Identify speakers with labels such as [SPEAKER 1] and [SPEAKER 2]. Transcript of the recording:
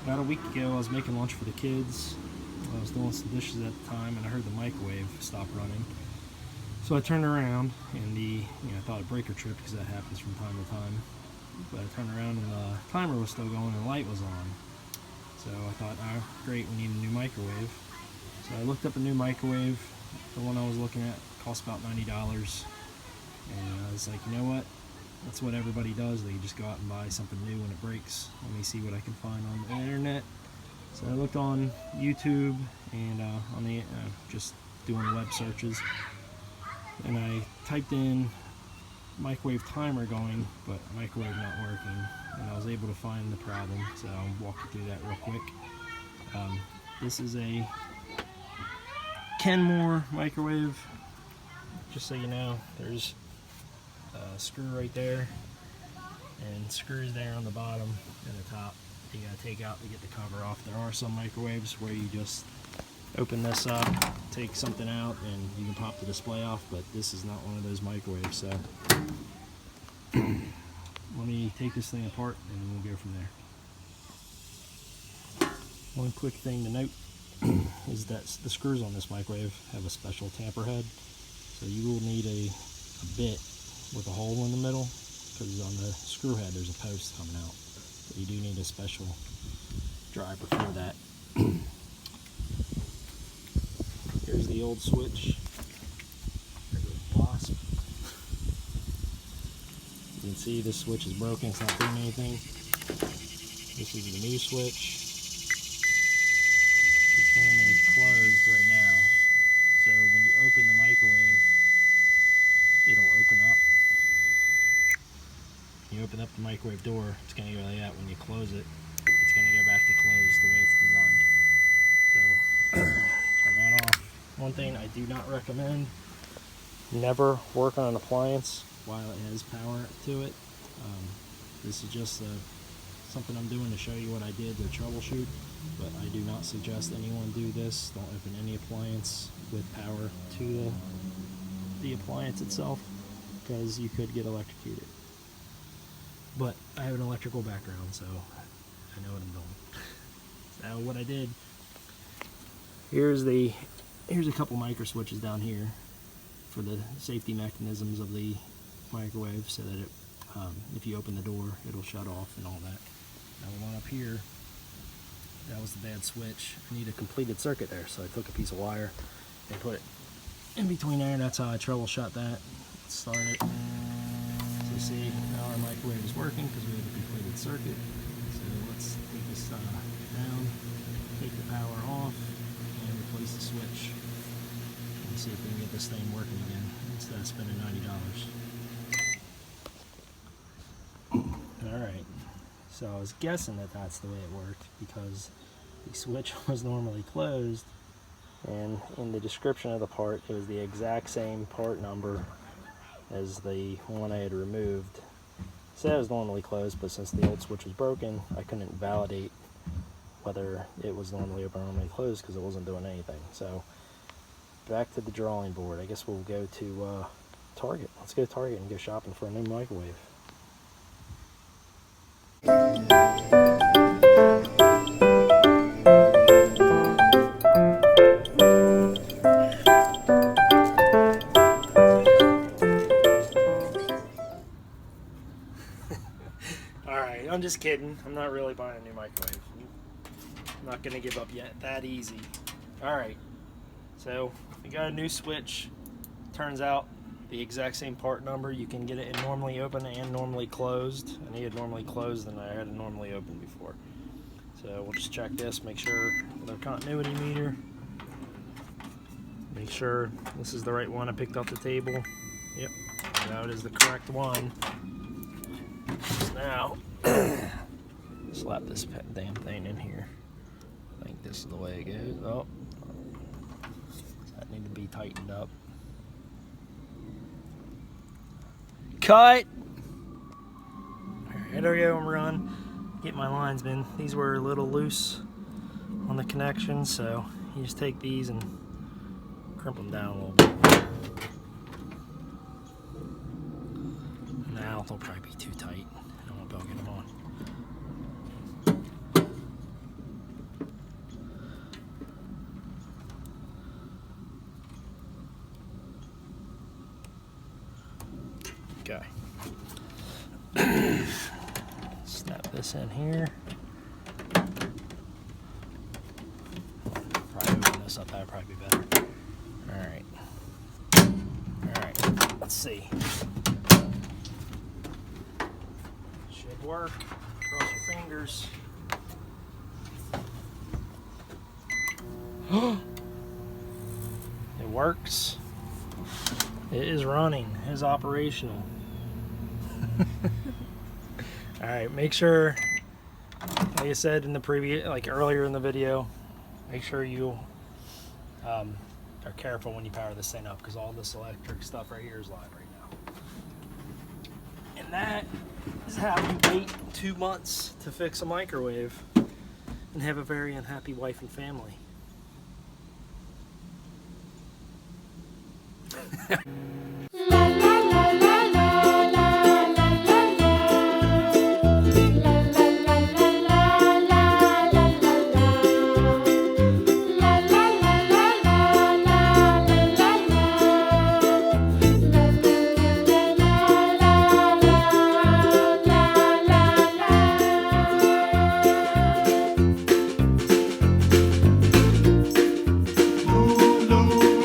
[SPEAKER 1] About a week ago, I was making lunch for the kids. I was doing some dishes at the time, and I heard the microwave stop running. So I turned around, and I thought a breaker tripped because that happens from time to time. But I turned around, and the timer was still going, and the light was on. So I thought, oh, great, we need a new microwave. So I looked up a new microwave. The one I was looking at cost about $90. And I was like, you know what? That's what everybody does. They just go out and buy something new when it breaks. Let me see what I can find on the internet. So I looked on YouTube and on the just doing web searches, and I typed in microwave timer going, but microwave not working, and I was able to find the problem. So I'll walk you through that real quick. This is a Kenmore microwave. Just so you know, there's a screw right there and screws there on the bottom and the top you gotta take out to get the cover off. There are some microwaves where you just open this up, take something out, and you can pop the display off, but this is not one of those microwaves. So let me take this thing apart and we'll go from there. One quick thing to note is that the screws on this microwave have a special tamper head, so you will need a bit with a hole in the middle, because on the screw head there's a post coming out. So you do need a special driver for that. Here's the old switch. There's a wasp. You can see this switch is broken, it's not doing anything. This is the new switch. It's normally closed right now, so when you open the microwave, it'll open up. You open up the microwave door, it's going to go like that. When you close it, it's going to go back to closed the way it's designed. So turn that off. One thing I do not recommend: never work on an appliance while it has power to it. This is just something I'm doing to show you what I did to troubleshoot, but I do not suggest anyone do this. Don't open any appliance with power to the appliance itself, because you could get electrocuted. But I have an electrical background, so I know what I'm doing. So what I did, here's a couple micro switches down here for the safety mechanisms of the microwave, so that if you open the door, it'll shut off and all that. Now the one up here, that was the bad switch. I need a completed circuit there, so I took a piece of wire and put it in between there. That's how I troubleshot that. Let's start it. So see, now our microwave is working because we have a completed circuit. So let's take this down, take the power off, and replace the switch. And see if we can get this thing working again instead of spending $90. Alright, so I was guessing that that's the way it worked, because the switch was normally closed, and in the description of the part it was the exact same part number as the one I had removed. It said it was normally closed, but since the old switch was broken, I couldn't validate whether it was normally open or normally closed because it wasn't doing anything. So back to the drawing board. I guess we'll go to Target. Let's go to Target and go shopping for a new microwave. Alright, I'm just kidding. I'm not really buying a new microwave. I'm not going to give up yet that easy. Alright, so we got a new switch. Turns out the exact same part number. You can get it in normally open and normally closed. I needed normally closed than I had it normally open before. So we'll just check this, make sure with our continuity meter. Make sure this is the right one I picked off the table. Yep, that is the correct one. So now, slap this damn thing in here. I think this is the way it goes. Oh, that need to be tightened up. Cut! Alright, there we go, I'm run. Get my lines in. These were a little loose on the connections, so you just take these and crimp them down a little bit. Now they'll probably be too tight. I won't be able to get them on. this in here. Probably open this up, that would probably be better. Alright. Alright, let's see. Should work. Cross your fingers. It works. It is running. It is operational. Alright, make sure, like I said in the previous, like earlier in the video, make sure you are careful when you power this thing up, because all this electric stuff right here is live right now. And that is how you wait 2 months to fix a microwave and have a very unhappy wife and family.